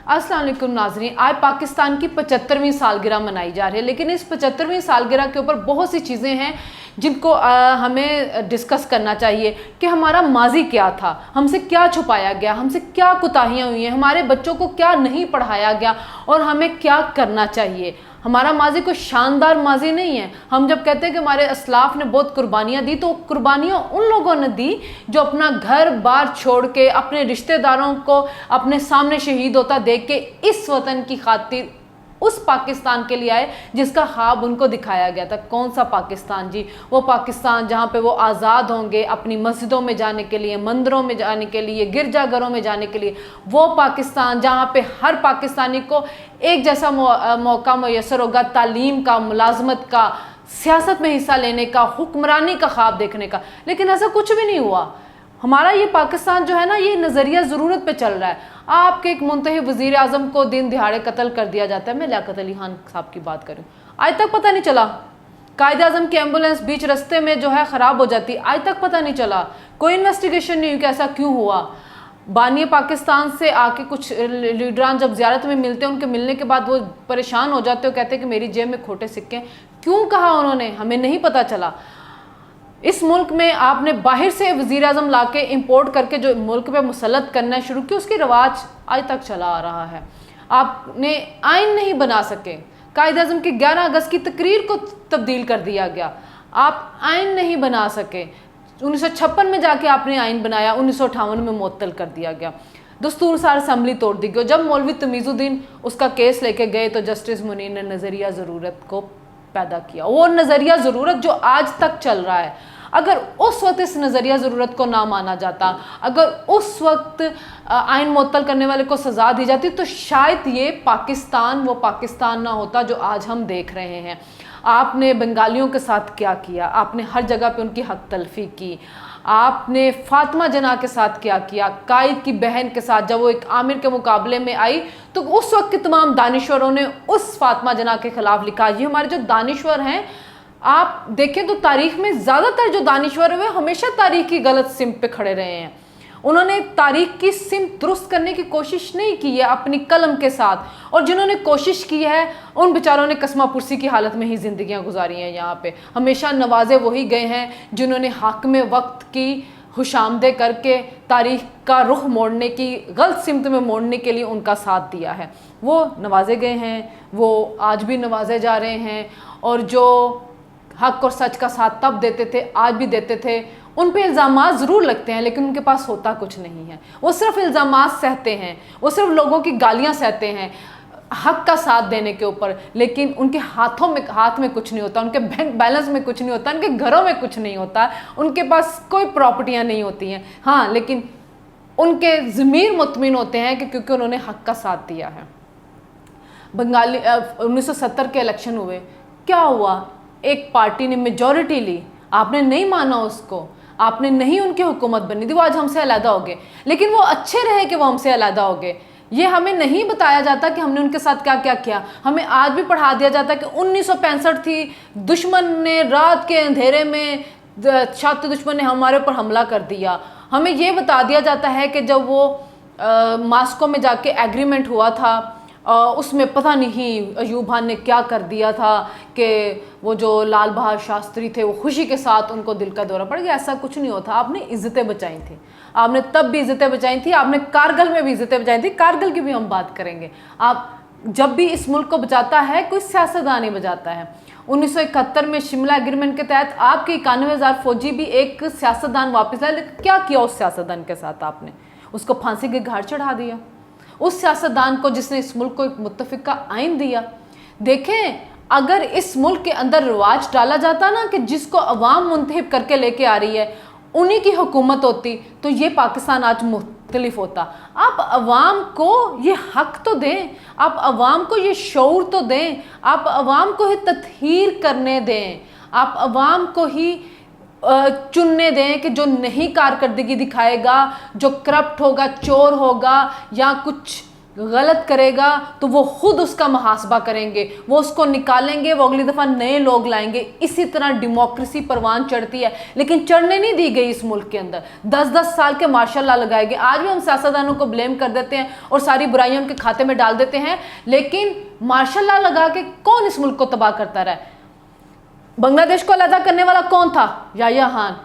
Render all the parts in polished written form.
अस्सलाम वालेकुम नाज़रीन, आज पाकिस्तान की 75वीं सालगिरह मनाई जा रही है। लेकिन इस 75वीं सालगिरह के ऊपर बहुत सी चीज़ें हैं जिनको हमें डिस्कस करना चाहिए कि हमारा माजी क्या था, हमसे क्या छुपाया गया, हमसे क्या कोताहियाँ हुई हैं, हमारे बच्चों को क्या नहीं पढ़ाया गया और हमें क्या करना चाहिए। हमारा माजी कोई शानदार माजी नहीं है। हम जब कहते हैं कि हमारे असलाफ ने बहुत कुर्बानियाँ दी, तो कुर्बानियाँ उन लोगों ने दी जो अपना घर बार छोड़ के अपने रिश्तेदारों को अपने सामने शहीद होता देख के इस वतन की खातिर उस पाकिस्तान के लिए आए जिसका ख्वाब उनको दिखाया गया था। कौन सा पाकिस्तान जी? वो पाकिस्तान जहाँ पे वो आज़ाद होंगे अपनी मस्जिदों में जाने के लिए, मंदिरों में जाने के लिए, गिरजाघरों में जाने के लिए। वो पाकिस्तान जहाँ पे हर पाकिस्तानी को एक जैसा मौका मैसर होगा तालीम का, मुलाजमत का, सियासत में हिस्सा लेने का, हुक्मरानी का ख्वाब देखने का। लेकिन ऐसा कुछ भी नहीं हुआ। हमारा ये पाकिस्तान जो है ना, ये नज़रिया ज़रूरत पे चल रहा है। आपके एक मुंतखब वज़ीर आज़म को दिन दिहाड़े कत्ल कर दिया जाता है। मैं लियाकत अली खान साहब की बात करूँ, आज तक पता नहीं चला। कायद आज़म की एम्बुलेंस बीच रास्ते में जो है ख़राब हो जाती, आज तक पता नहीं चला। कोई इन्वेस्टिगेशन नहीं हुई कि ऐसा क्यों हुआ। बानी पाकिस्तान से आके कुछ लीडरान जब ज़ियारत में मिलते हैं, उनके मिलने के बाद वो परेशान हो जाते हो, कहते हैं कि मेरी जेब में खोटे सिक्के। क्यों कहा उन्होंने, हमें नहीं पता चला। इस मुल्क में आपने बाहर से वज़ीर आज़म ला के इम्पोर्ट करके जो मुल्क पे मुसलत करना शुरू किया, उसकी रवाज आज तक चला आ रहा है। आपने आइन नहीं बना सके। कायद आज़म की 11 अगस्त की तकरीर को तब्दील कर दिया गया। आप आइन नहीं बना सके। 1956 में जाके आपने आइन बनाया, 1958 में मुअत्तल कर दिया गया। दस्तूर सार असम्बली तोड़ दी गई। जब मौलवी तमीज़ुद्दीन उसका केस लेके गए तो जस्टिस मुनीर ने नज़रिया ज़रूरत को पैदा किया। वो नज़रिया ज़रूरत जो आज तक चल रहा है, अगर उस वक्त इस नज़रिया ज़रूरत को ना माना जाता, अगर उस वक्त आइन मुअत्तल करने वाले को सज़ा दी जाती, तो शायद ये पाकिस्तान वो पाकिस्तान ना होता जो आज हम देख रहे हैं। आपने बंगालियों के साथ क्या किया? आपने हर जगह पे उनकी हक तलफी की। आपने फातिमा जना के साथ क्या किया? कायद की बहन के साथ जब वो एक आमिर के मुकाबले में आई, तो उस वक्त के तमाम दानिश्वरों ने उस फातिमा जना के खिलाफ लिखा। ये हमारे जो दानिश्वर हैं, आप देखें तो तारीख में ज़्यादातर जो दानिश्वर हुए हमेशा तारीख की गलत सिमत पे खड़े रहे हैं। उन्होंने तारीख की सिमत दुरुस्त करने की कोशिश नहीं की है अपनी कलम के साथ, और जिन्होंने कोशिश की है उन बेचारों ने कसमा पुरसी की हालत में ही ज़िंदगियां गुजारी हैं। यहाँ पे हमेशा नवाजे वही गए हैं जिन्होंने हाकिम वक्त की खुशामदे करके तारीख का रुख मोड़ने की, गलत सिमत में मोड़ने के लिए उनका साथ दिया है। वो नवाजे गए हैं, वो आज भी नवाजे जा रहे हैं। और जो हक और सच का साथ तब देते थे, आज भी देते थे, उन पे इल्ज़ामात ज़रूर लगते हैं लेकिन उनके पास होता कुछ नहीं है। वो सिर्फ इल्ज़ामात सहते हैं, वो सिर्फ लोगों की गालियाँ सहते हैं हक का साथ देने के ऊपर, लेकिन उनके हाथ में कुछ नहीं होता, उनके बैंक बैलेंस में कुछ नहीं होता, उनके घरों में कुछ नहीं होता, उनके पास कोई प्रॉपर्टियाँ नहीं होती हैं। हाँ, लेकिन उनके ज़मीर मुतमिन होते हैं कि क्योंकि उन्होंने हक का साथ दिया है। बंगाली 1970 के इलेक्शन हुए, क्या हुआ? एक पार्टी ने मेजॉरिटी ली, आपने नहीं माना उसको, आपने नहीं उनकी हुकूमत बननी थी, वो आज हमसे अलहदा हो गए। लेकिन वो अच्छे रहे कि वो हमसे अलहदा हो गए। ये हमें नहीं बताया जाता कि हमने उनके साथ क्या क्या किया। हमें आज भी पढ़ा दिया जाता कि 1965 थी, दुश्मन ने रात के अंधेरे में शातिर दुश्मन ने हमारे ऊपर हमला कर दिया। हमें ये बता दिया जाता है कि जब वो मास्को में जाके एग्रीमेंट हुआ था, उसमें पता नहीं अयूब खान ने क्या कर दिया था कि वो जो लाल बहादुर शास्त्री थे वो खुशी के साथ उनको दिल का दौरा पड़ गया। ऐसा कुछ नहीं होता। आपने इज़्ज़तें बचाई थी, आपने तब भी इज़्ज़तें बचाई थी, आपने कारगिल में भी इज़्ज़तें बचाई थी। कारगिल की भी हम बात करेंगे। आप जब भी इस मुल्क को बचाता है कोई सियासतदान नहीं बचाता है। 1971 में शिमला एग्रीमेंट के तहत आपके 91,000 फौजी भी एक सियासतदान वापस लाए, लेकिन क्या किया उस सियासतदान के साथ? आपने उसको फांसी के घाट चढ़ा दिया, उस सियासतदान को जिसने इस मुल्क को एक मुत्तफिका आइन दिया। देखें, अगर इस मुल्क के अंदर रिवाज डाला जाता ना कि जिसको अवाम मुंतखब करके लेके आ रही है उन्हीं की हुकूमत होती, तो ये पाकिस्तान आज मुख्तलिफ होता। आप अवाम को ये हक तो दें, आप अवाम को ये शऊर तो दें, आप अवाम को ही तत्हीर करने दें, आप अवाम को ही चुनने दें कि जो नहीं कारकर्दगी दिखाएगा, जो करप्ट होगा, चोर होगा या कुछ गलत करेगा तो वो खुद उसका मुहासबा करेंगे, वो उसको निकालेंगे, वो अगली दफ़ा नए लोग लाएंगे। इसी तरह डेमोक्रेसी परवान चढ़ती है, लेकिन चढ़ने नहीं दी गई इस मुल्क के अंदर। 10-10 साल के मार्शल लॉ लगाए गए। आज भी हम सियासतदानों को ब्लेम कर देते हैं और सारी बुराइयां उनके खाते में डाल देते हैं, लेकिन मार्शल लॉ लगा के कौन इस मुल्क को तबाह करता रहा है? बांग्लादेश को अलहदा करने वाला कौन था? याह्या खान।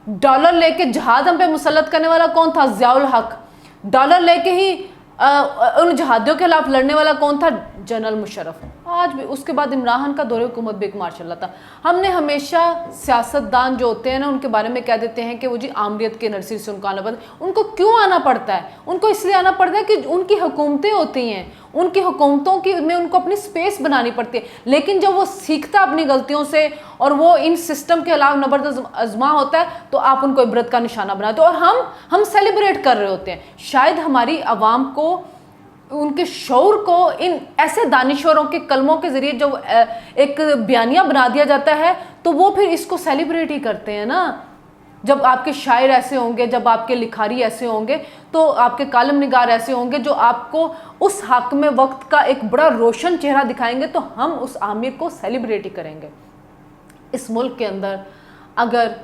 डॉलर लेके जहाद हम पे मुसल्लत करने वाला कौन था? ज़ियाउल हक। डॉलर लेके ही उन जहादियों के खिलाफ लड़ने वाला कौन था? जनरल मुशर्रफ। आज भी उसके बाद इमरान खान का दौरे हुकूमत भी एक मार्शल लॉ था। हमने हमेशा सियासतदान जो होते हैं ना, उनके बारे में कह देते हैं कि वो जी आमरीत के नर्सरी से उनको आना पड़ता है। उनको क्यों आना पड़ता है? उनको इसलिए आना पड़ता है कि उनकी हुकूमतें होती हैं, उनकी हुकूमतों की में उनको अपनी स्पेस बनानी पड़ती है। लेकिन जब वो सीखता अपनी गलतियों से और वो इन सिस्टम के खिलाफ नबर्द आजमा होता है, तो आप उनको इबरत का निशाना बनाते हो और हम सेलिब्रेट कर रहे होते हैं। शायद हमारी आवाम को, उनके शौर को इन ऐसे दानिश्वरों के कलमों के ज़रिए जो एक बयानिया बना दिया जाता है, तो वो फिर इसको सेलिब्रेट ही करते हैं ना। जब आपके शायर ऐसे होंगे, जब आपके लिखारी ऐसे होंगे, तो आपके कालम निगार ऐसे होंगे जो आपको उस हक में वक्त का एक बड़ा रोशन चेहरा दिखाएंगे, तो हम उस आमिर को सेलिब्रेट ही करेंगे। इस मुल्क के अंदर अगर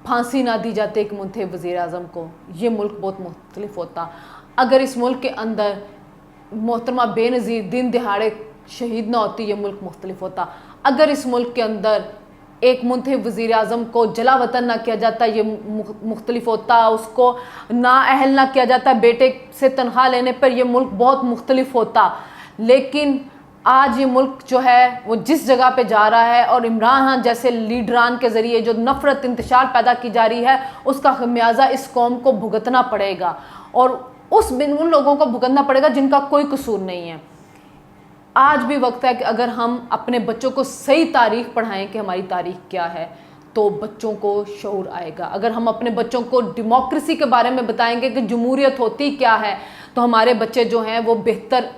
फांसी ना दी जाती एक मुंतखब वज़ीर आज़म को, ये मुल्क बहुत मुख्तलिफ होता। अगर इस मुल्क के अंदर मोहतरमा बेनज़ीर दिन दिहाड़े शहीद ना होती, ये मुल्क मुख्तलिफ होता। अगर इस मुल्क के अंदर एक मुंतखब वज़ीर आज़म को जला वतन ना किया जाता, ये मुख्तलिफ होता। उसको ना अहल ना किया जाता बेटे से तनख्वाह लेने पर, यह मुल्क बहुत मुख्तलिफ होता। लेकिन आज ये मुल्क जो है वो जिस जगह पे जा रहा है, और इमरान खान जैसे लीडरान के ज़रिए जो नफ़रत इंतशार पैदा की जा रही है, उसका खमियाजा इस कौम को भुगतना पड़ेगा, और उन लोगों को भुगतना पड़ेगा जिनका कोई कसूर नहीं है। आज भी वक्त है कि अगर हम अपने बच्चों को सही तारीख पढ़ाएं कि हमारी तारीख क्या है, तो बच्चों को शऊर आएगा। अगर हम अपने बच्चों को डेमोक्रेसी के बारे में बताएंगे कि जमहूरियत होती क्या है, तो हमारे बच्चे जो हैं वो बेहतर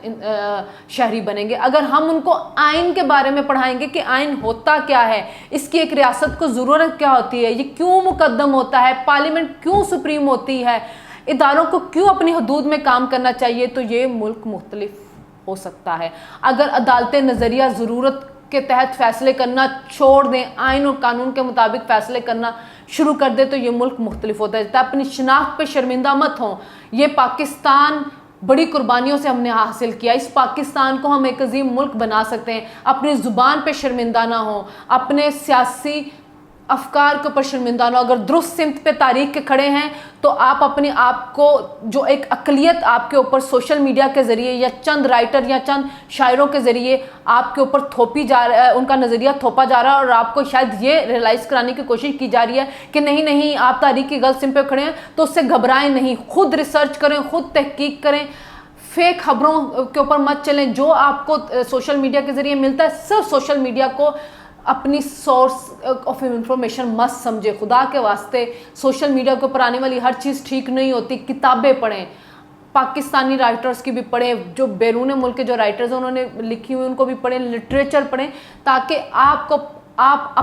शहरी बनेंगे। अगर हम उनको आइन के बारे में पढ़ाएंगे कि आइन होता क्या है, इसकी एक रियासत को ज़रूरत क्या होती है, ये क्यों मुकद्दम होता है, पार्लियामेंट क्यों सुप्रीम होती है, इदारों को क्यों अपनी हदूद में काम करना चाहिए, तो ये मुल्क मुख्तलिफ हो सकता है। अगर अदालतें नज़रिया ज़रूरत के तहत फ़ैसले करना छोड़ दें, आइन और कानून के मुताबिक फ़ैसले करना शुरू कर दे, तो ये मुल्क मुख्तलिफ होता है। अपनी शनाख्त पे शर्मिंदा मत हों। ये पाकिस्तान बड़ी कुर्बानियों से हमने हासिल किया। इस पाकिस्तान को हम एक अजीम मुल्क बना सकते हैं। अपनी ज़ुबान पे शर्मिंदा ना हो, अपने सियासी अफकार के ऊपर शर्मिंदा ना हो। अगर दुरुस्त सिमत पे तारीख के खड़े हैं, तो आप अपने आप को जो एक अकलियत आपके ऊपर सोशल मीडिया के ज़रिए या चंद राइटर या चंद शायरों के ज़रिए आपके ऊपर थोपी जा रहा है, उनका नज़रिया थोपा जा रहा है, और आपको शायद ये रियलाइज़ कराने की कोशिश की जा रही है कि नहीं नहीं आप तारीख की गलत सिम पे खड़े हैं, तो उससे घबराएं नहीं। खुद रिसर्च करें, खुद तहकीक करें, फेक खबरों के ऊपर मत चलें। जो आपको सोशल मीडिया के ज़रिए मिलता है, सिर्फ सोशल मीडिया को अपनी सोर्स ऑफ इंफॉर्मेशन मत समझे। खुदा के वास्ते सोशल मीडिया के ऊपर आने वाली हर चीज़ ठीक नहीं होती। किताबें पढ़ें, पाकिस्तानी राइटर्स की भी पढ़ें, जो बैरून मुल्क के जो राइटर्स हैं उन्होंने लिखी हुई उनको भी पढ़ें, लिटरेचर पढ़ें, ताकि आप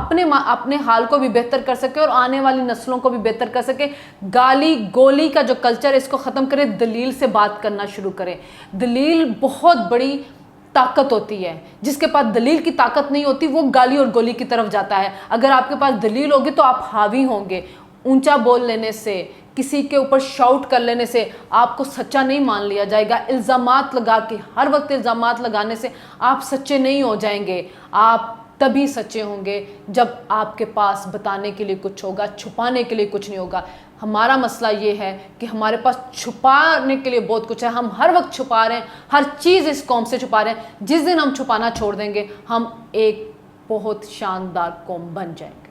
अपने हाल को भी बेहतर कर सके और आने वाली नस्लों को भी बेहतर कर सके। गाली गोली का जो कल्चर है, इसको ख़त्म करें, दलील से बात करना शुरू करें। दलील बहुत बड़ी ताकत होती है। जिसके पास दलील की ताकत नहीं होती, वो गाली और गोली की तरफ जाता है। अगर आपके पास दलील होगी तो आप हावी होंगे। ऊंचा बोल लेने से, किसी के ऊपर शाउट कर लेने से आपको सच्चा नहीं मान लिया जाएगा। इल्ज़ामात लगा के, हर वक्त इल्ज़ामात लगाने से आप सच्चे नहीं हो जाएंगे। आप तभी सच्चे होंगे जब आपके पास बताने के लिए कुछ होगा, छुपाने के लिए कुछ नहीं होगा। हमारा मसला ये है कि हमारे पास छुपाने के लिए बहुत कुछ है। हम हर वक्त छुपा रहे हैं, हर चीज़ इस कौम से छुपा रहे हैं। जिस दिन हम छुपाना छोड़ देंगे, हम एक बहुत शानदार कौम बन जाएंगे।